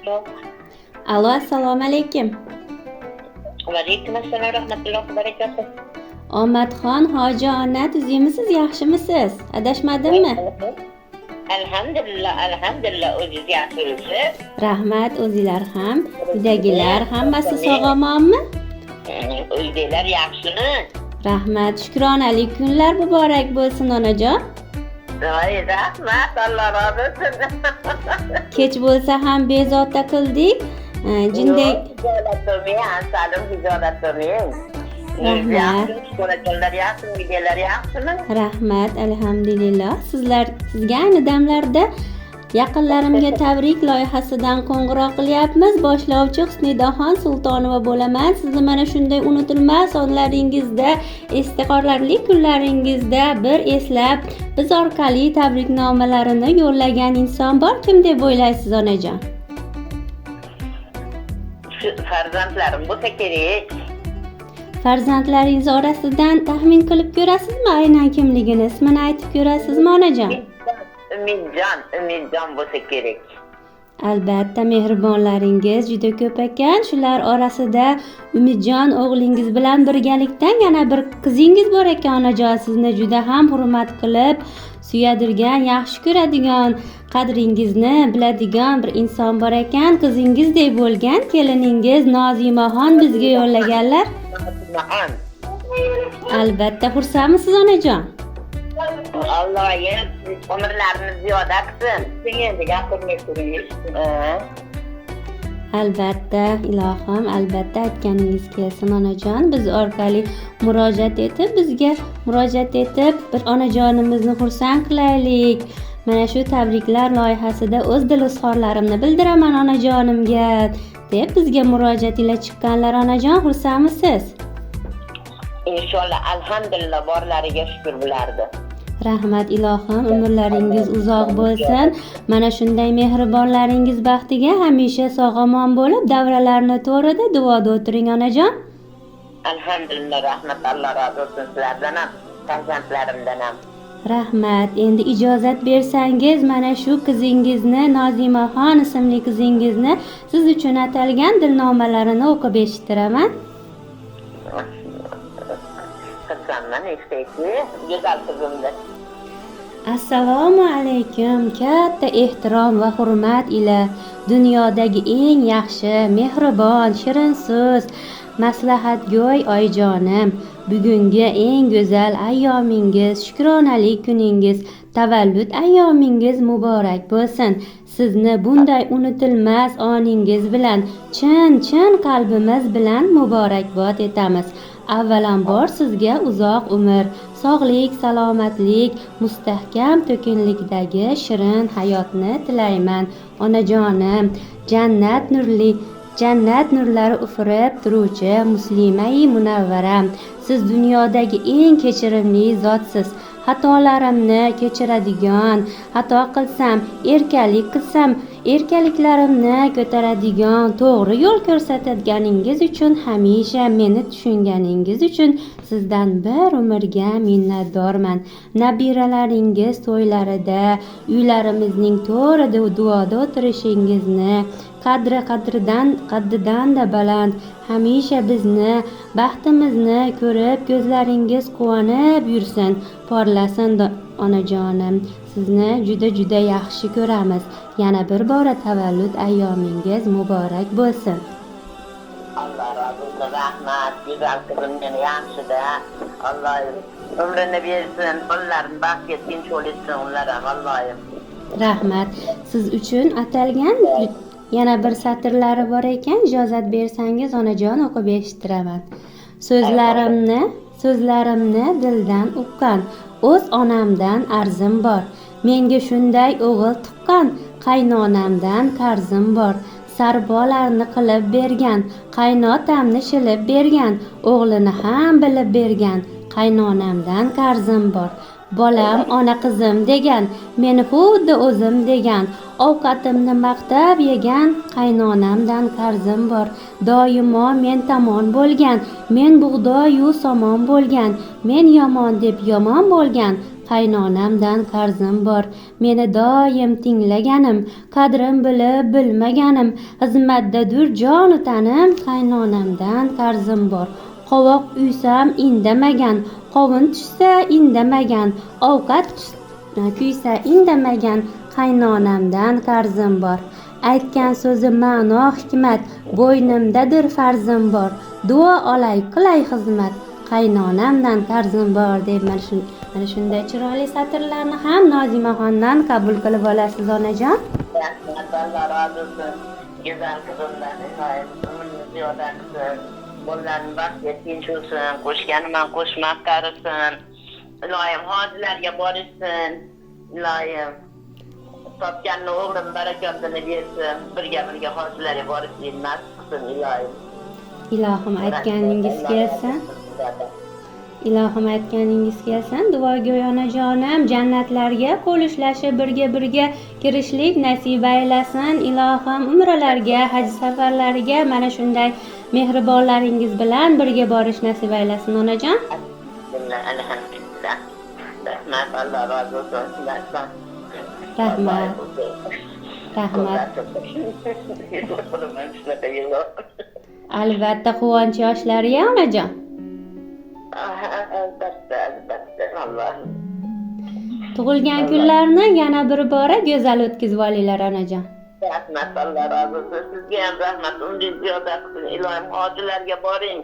Alo. Alo, assalomu alaykum. Va alaykum assalom rahmatullohi va barakatuh. Omadxon hoji ona tuzimisiz, yaxshimisiz? Adashmadimmi? Alhamdulillah, o'zingiz yaxshimisiz? Rahmat, o'zinglar ham, uydagilar hammasi sog'-omonmi? Uydagilar yaxshimi? Rahmat, shukronalik kunlar muborak bo'lsin onajon. Voy, rahmat, Alloh rozi bo'lsin. Kech bo'lsa ham bezovta qildik. Jinday Hijolat bo'lmang, salim hijolat bo'lmang. Rahmat. Ko'rajinlar yaxshimi, uydagilar yaxshimi? Rahmat, alhamdulillah. Sizga ayni damlarda yaqinlarimga tabrik loyihasidan qo'ng'iroq qilyapmiz. Boshlovchi Husnidaxon Sultonova bo'laman. Sizni mana shunday unutilmas onlaringizda, esda qolarli kunlaringizda bir eslab, biz orqali tabriknomalarini yo'llagan inson bor kim deb o'ylaysiz onajon? Farzandlarim bo'lsa kerak. Farzandlaringiz orasidan taxmin qilib ko'rasizmi aynan kimligini? Ismini aytib ko'rasizmi onajon? Umidjon bo'lsa kerak. Albatta, mehribonlaringiz juda ko'p ekan. Shular orasida Umidjon o'g'lingiz bilan birgalikdan yana bir qizingiz bor ekan onajon. Sizni juda ham hurmat qilib, suyadirgan, yaxshi ko'radigan, qadringizni biladigan bir inson bor ekan. Qizingizdek bo'lgan keliningiz Nozimaxon bizga yo'llaganlar. Albatta, xursandmisiz onajon? Allohim umrlarini ziyoda qilsin. Sen endi gapirmay turing. Albatta, ilohim, albatta aytganingiz kelsin onajon. Biz orqali bizga murojaat etib, bir onajonimizni xursand qilaylik. Mana shu tabriklar loyihasida o'z dil izhorlarimni bildiraman onajonimga deb bizga murojaat ila chiqqanlar onajon, xursandmisiz? Inshaalloh, alhamdulillah, borlariga shukr bo'lardi. Rahmat ilohim, umrlaringiz uzoq bo'lsin. Mana shunday mehribonlaringiz baxtiga hamisha sog'-omon bo'lib, davralarni to'rida duoda o'tiring onajon. Alhamdulillah, rahmat, Alloh rozi bo'lsin sizlardan ham, farzandlarimdan ham. Rahmat. Endi ijozat bersangiz, mana shu qizingizni, Nozimaxon ismli qizingizni siz uchun atalgan dilnomalarini o'qib eshittiraman. Qizimman, eshitayki, go'zal qizimdi. Assalomu alaykum. Katta ehtirom va hurmat ila dunyodagi eng yaxshi, mehribon, shirin so'z, maslahatgo'y oyijonim, bugungi eng go'zal ayyomingiz, shukronalik kuningiz, tavallud ayyomingiz muborak bo'lsin. Sizni bunday unutilmas oningiz bilan chin qalbimiz bilan muborakbod etamiz. Avvalambor sizga uzoq umr, sog'lik, salomatlik, mustahkam to'kinlikdagi shirin hayotni tilayman. Onajonim, jannat nurlari ufurib turuvchi muslimai munavvaram, siz dunyodagi eng kechirimli zotsiz. Xatolarimni kechiradigan, xato qilsam, erkalik qilsam, erkaliklarimni ko'taradigan, to'g'ri yo'l ko'rsatganingiz uchun, hamisha meni tushunganingiz uchun sizdan bir umrga minnatdorman. Nabiralaringiz to'ylarida, uylarimizning to'rida duoda o'tirishingizni, qaddidan da baland, hamisha bizni, baxtimizni ko'rib, ko'zlaringiz quvonib yursin, porlasin onajonim. Sizni juda yaxshi ko'ramiz. Yana bir bora tavallud ayyomingiz muborak bo'lsin. Alloh rozi bo'lsin, rahmat. Go'zal qizim meni yaxshida. Alloh umrini bersin, qo'llarini baxtga tinch o'lsin ular ham, Allohim. Rahmat. Siz uchun atalgan yana bir satrlari bor ekan, ijozat bersangiz onajon o'qib eshittiraman. So'zlarimni dildan uqqan, o'z onamdan arzim bor. Menga shunday o'g'il tuqqan, qaynonamdan qarzim bor. Sarbolarni qilib bergan, qaynotamni shilib bergan, o'g'lini ham bilib bergan, qaynonamdan qarzim bor. Bolam ona qizim degan, meni xuddi o'zim degan, ovqatimni maqtab yegan, qaynonamdan qarzim bor. Doimo men tomon bo'lgan, men bug'doyu somon bo'lgan, men yomon deb yomon bo'lgan, qaynonamdan qarzim bor. Meni doim tinglaganim, qadrim bilib bilmaganim, xizmatdadur jonu tanim, qaynonamdan qarzim bor. Qovoq uysam indamagan, qovun tushsa indamagan, ovqat kuysa indamagan, qaynonamdan qarzim bor. Aytgan so'zi ma'no hikmat, bo'ynimdadir farzim bor. Duo olay qilay xizmat, qaynonamdan qarzim bor deb mana shunday chiroyli satrlarni ham Nozimaxondan qabul qilib olasiz onajon. Rahmat, Allah razı olsun. Güzel kızımdan umrini ziyoda qilsin. Qo'llaring baxtga tinch bo'lsin, qo'shganiman qo'shmaq qarisin. Iloyim hojilarga borishsin. Iloyim topganni o'g'lim barakatini bersin. Birga hojilarga borishni nasib qilsin iloyim. Ilohim aytganingiz kelsin. Ilohim aytganingiz kelsin. Duogo'y onajonim, jannatlarga qo'lishlashib birga kirishlik nasib aylasin. Ilohim umralarga, haj safarlariga mana shunday mehribonlaringiz bilan birga borish nasib aylasin onajon. Alhamdulillah. Rahmat, Allah razı olsun. Rahmat. Albatta quvonch yoshlari ya onajon. Albatta, Allohim. Tug'ilgan kunlarni yana bir bora go'zal o'tkazib olinglar onajon. Rahmat, Allah razı olsun. Sizga ham rahmat, umringiz ziyoda qilsin. Iloyim hojilarga boring.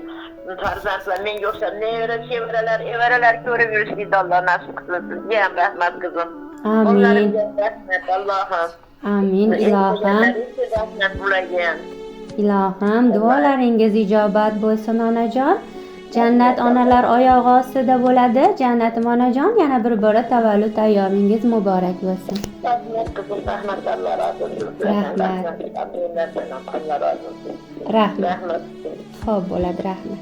Farzandlar menga o'xshab nevaralar ko'rib yurishni Alloh nasib qilsin. Sizga ham rahmat qizim. Amin. Rahmat Allohim. Amin ilohim. Rahmat bularga. Ilohim duolaringiz ijobat bo'lsin onajon. Jannat onalar oyog'i ostida bo'ladi. Jannatim onajon, yana bir bora tavallud ayyomingiz muborak bo'lsin. Rahmat qizim, rahmat, Allah razı olsun. Rahmat. Allah razı olsun. Rahmat. Xo'p bo'ladi, rahmat.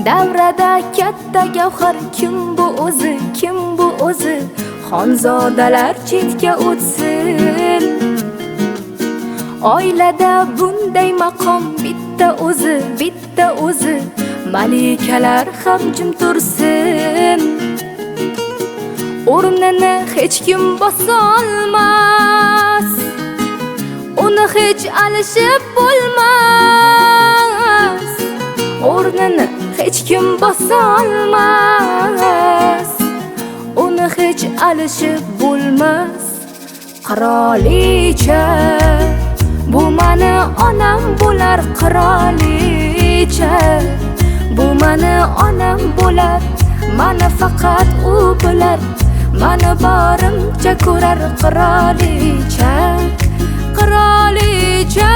Davrada katta gavhar kim bu o'zi, kim bu o'zi? Xonzodalar chetga o'tsin. Oilada bunday maqom bitta o'zi. Malikalar ham jim tursin. O'rnini hech kim bosolmas. Uni hech alishib bo'lmas. O'rnini hech kim bosolmas. Uni hech alishib bo'lmas. Qirolicha, bu mani onam bo'lar qirolicha. Bu mani onam bo'lar, mani faqat u bilar. Mani borimcha ko'rar qirolicha. Qirolicha,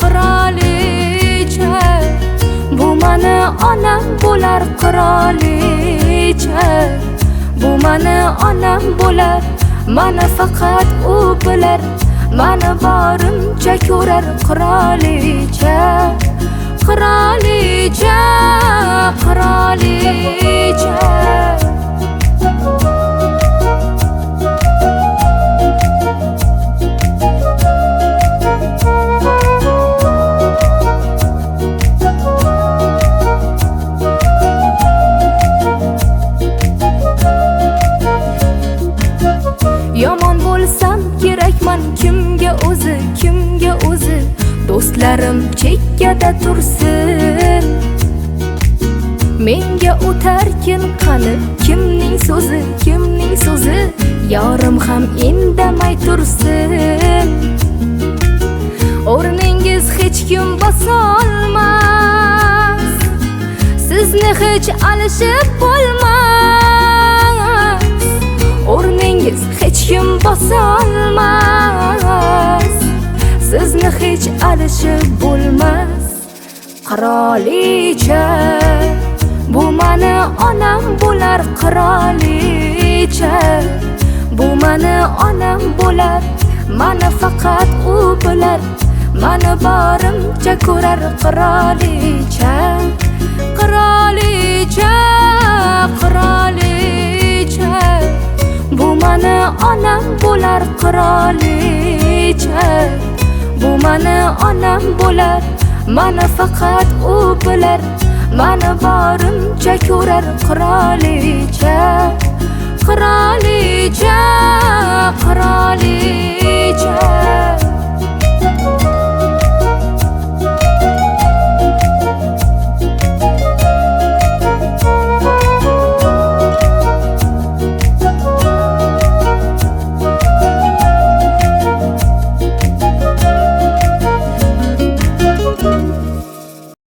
qirolicha. Bu mani onam bo'lar qirolicha. Bu mani onam bo'lar, mani faqat u bilar. Mani borimcha ko'rar qirolicha. Qirolicha, qirolicha. Yomon bo'lsam kerakman kimga o'zi? Do'stlarim chekkada tursin. Menga o'tarkin qani kimning so'zi? Yorim ham indamay tursin. O'rningiz hech kim bosolmas. Sizni hech alishib bo'lmas. O'rningiz hech kim bosolmas. Sizni hech alishib bo'lmas. Qirolicha, bu mani onam bo'lar qirolicha. Bu mani onam bo'lar, mani faqat u bilar. Mani borimcha ko'rar qirolicha. Qirolicha, qirolicha. Bu mani onam bo'lar qirolicha. mani onam bo'lar, mani faqat u bilar, mani borimcha ko'rar qirolicha, qirolicha, qirolicha.